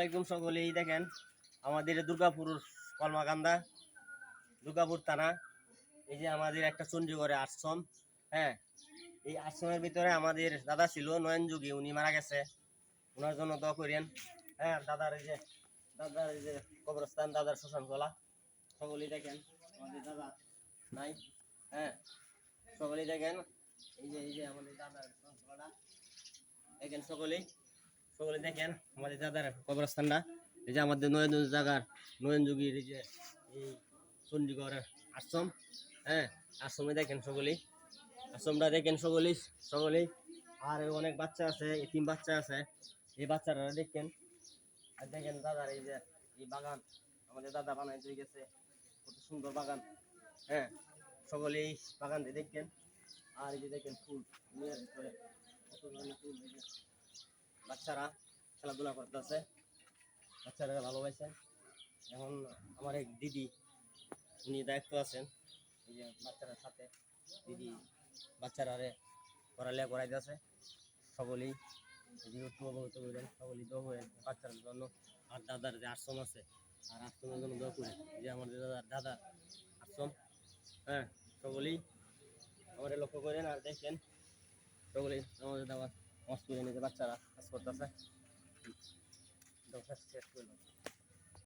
একদম সকলেই দেখেন আমাদের দুর্গাপুর কলমাকান্দা দুর্গাপুর থানা। এই যে আমাদের একটা চণ্ডীগড়ে আশ্রম। হ্যাঁ, এই আশ্রমের ভিতরে আমাদের দাদা ছিল নয়ন যুগী, উনি মারা গেছে। ওনার জন্য দোয়া করেন। হ্যাঁ, দাদার এই যে কবরস্থান, দাদার শ্মশান খোলা। সকলেই দেখেন আমাদের দাদা নাই। হ্যাঁ, সকলেই দেখেন এই যে আমাদের দাদার শ্মশান খোলাটা দেখেন। সকলে দেখেন আমাদের দাদার কবরস্থানটা। এই যে আমাদের নয়ন জায়গার নয়ন যুগীর এই যে এই চণ্ডীগড়ের আশ্রম। হ্যাঁ, আশ্রমে দেখেন সকলেই, আশ্রমটা দেখেন সকলেই। আর অনেক বাচ্চা আছে, এতিম বাচ্চা আছে, এই বাচ্চারা দেখেন। আর দেখেন দাদার এই যে এই বাগান, আমাদের দাদা বানাই তৈরি গেছে, কত সুন্দর বাগান। হ্যাঁ, সকলেই বাগান দিয়ে দেখেন। আর এই যে দেখেন ফুল, কত ধরনের ফুল। বাচ্চারা খেলাধুলা করতেছে, বাচ্চারা ভালোবাসেন। এখন আমার এক দিদি, উনি দায়িত্ব আছেন এই যে বাচ্চারার সাথে। দিদি বাচ্চারা পড়ালেখা করাইতেছে। সকলেই উপভোগ করেন, সকলেই দোয়া করেন বাচ্চাদের জন্য। আর দাদার যে আশ্রম আছে, আর আশ্রমের জন্য দোয়া করেন, যে আমাদের দাদার আশ্রম। হ্যাঁ, সকলেই আমাদের লক্ষ্য করেন আর দেখেন। সকলেই আমাদের দাবার মস্ত করে নিতে বাচ্চারা কাজ করতেছে। শেষ করলাম।